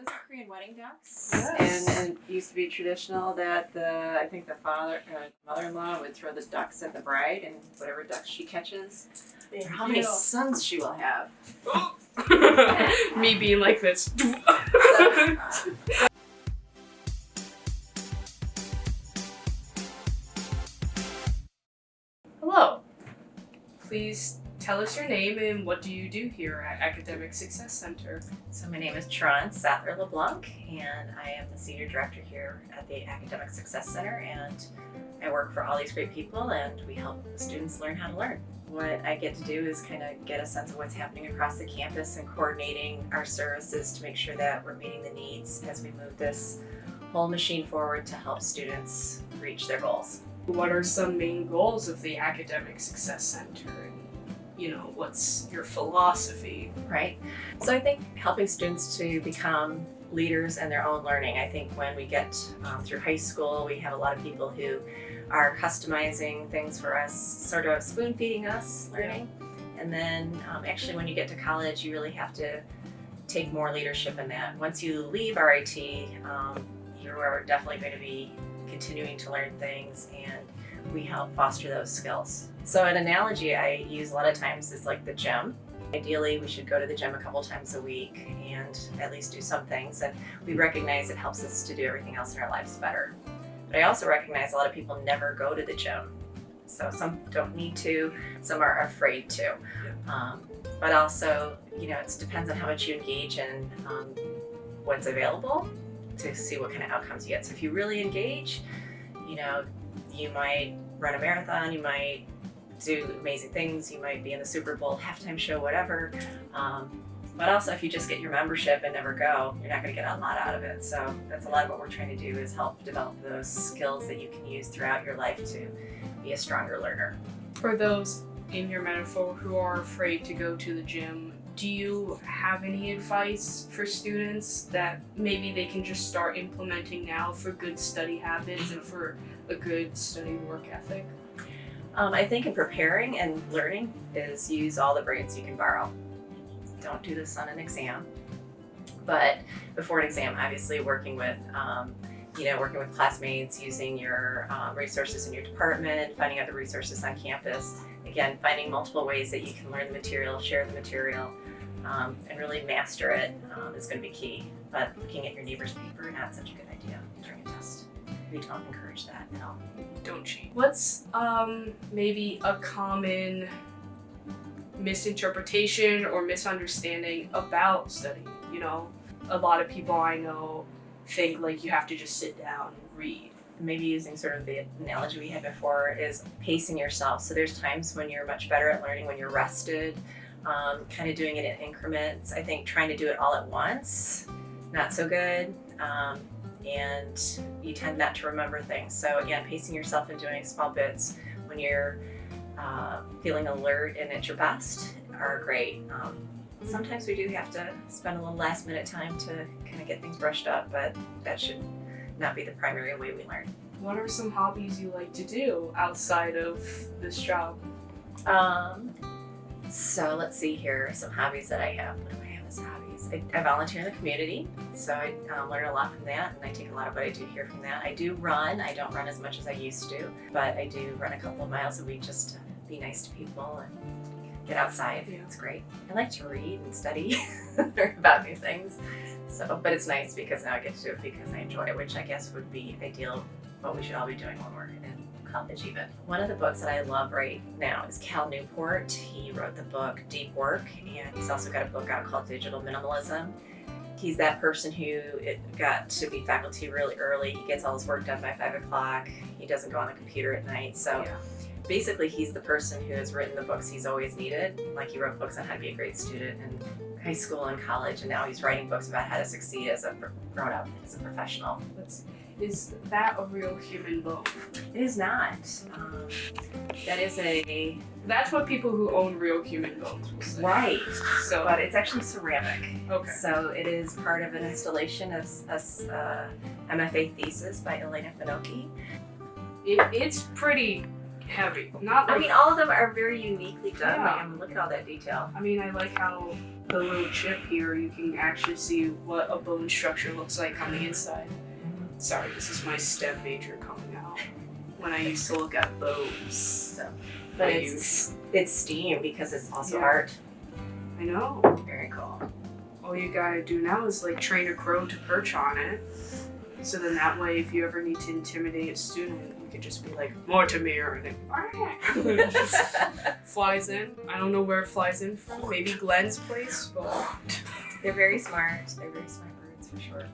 those are Korean wedding ducks. Yes. And it used to be traditional that I think the mother-in-law would throw the ducks at the bride, and whatever ducks she catches, or how many sons she will have. Me being like this. Hello. Please tell us your name and what do you do here at Academic Success Center? So my name is Tron Sattler-LeBlanc, and I am the Senior Director here at the Academic Success Center, and I work for all these great people, and we help students learn how to learn. What I get to do is kind of get a sense of what's happening across the campus and coordinating our services to make sure that we're meeting the needs as we move this whole machine forward to help students reach their goals. What are some main goals of the Academic Success Center? And, what's your philosophy? Right. So I think helping students to become leaders in their own learning. I think when we get through high school, we have a lot of people who are customizing things for us, sort of spoon feeding us learning. And then actually when you get to college, you really have to take more leadership in that. Once you leave RIT, you are definitely going to be continuing to learn things, and we help foster those skills. So an analogy I use a lot of times is like the gym. Ideally, we should go to the gym a couple times a week and at least do some things, and we recognize it helps us to do everything else in our lives better. But I also recognize a lot of people never go to the gym. So some don't need to, some are afraid to. But also, it depends on how much you engage in what's available to see what kind of outcomes you get. So if you really engage, you might run a marathon, you might do amazing things, you might be in the Super Bowl halftime show, whatever. But also if you just get your membership and never go, you're not going to get a lot out of it. So that's a lot of what we're trying to do, is help develop those skills that you can use throughout your life to be a stronger learner. For those in your metaphor who are afraid to go to the gym, do you have any advice for students that maybe they can just start implementing now for good study habits and for a good study work ethic? I think in preparing and learning is use all the brains you can borrow. Don't do this on an exam, but before an exam, obviously working with classmates, using your resources in your department, finding other resources on campus. Again, finding multiple ways that you can learn the material, share the material, and really master it is going to be key. But looking at your neighbor's paper, not such a good idea during a test. We don't encourage that at all. Don't cheat. What's maybe a common misinterpretation or misunderstanding about studying? A lot of people I know think like you have to just sit down and read. Maybe using sort of the analogy we had before is pacing yourself. So there's times when you're much better at learning when you're rested, kind of doing it in increments. I think trying to do it all at once, not so good. And you tend not to remember things. So again, pacing yourself and doing small bits when you're feeling alert and at your best are great. Sometimes we do have to spend a little last minute time to kind of get things brushed up, but that should not be the primary way we learn. What are some hobbies you like to do outside of this job? So let's see here, some hobbies that I have. What do I have as hobbies? I volunteer in the community, so I learn a lot from that, and I take a lot of what I do here from that. I do run. I don't run as much as I used to, but I do run a couple of miles a week just to be nice to people and get outside. Yeah. It's great. I like to read and study, learn about new things. But it's nice because now I get to do it because I enjoy it, which I guess would be ideal, what we should all be doing when we're in college even. One of the books that I love right now is Cal Newport. He wrote the book Deep Work, and he's also got a book out called Digital Minimalism. He's that person who got to be faculty really early. He gets all his work done by 5 o'clock. He doesn't go on the computer at night. So basically he's the person who has written the books he's always needed. Like he wrote books on how to be a great student in high school and college, and now he's writing books about how to succeed as a grown-up, as a professional. Is that a real human bone? It is not. That's what people who own real human bones will say. Right. So, but it's actually ceramic. Okay. So it is part of an installation of a MFA thesis by Elena Finocchi. It's pretty heavy. Not like I mean, all of them are very uniquely done. Yeah. Like, I mean, look at all that detail. I mean, I like how the little chip here, you can actually see what a bone structure looks like on the inside. Sorry, this is my STEM major coming out. When I used to look at bones. So, but it's STEAM because it's also Yeah. art. I know. Very cool. All you gotta do now is like train a crow to perch on it. So then that way, if you ever need to intimidate a student, you could just be like, Mortimer, and it just flies in. I don't know where it flies in from. Maybe Glenn's place, but They're very smart. They're very smart birds for sure.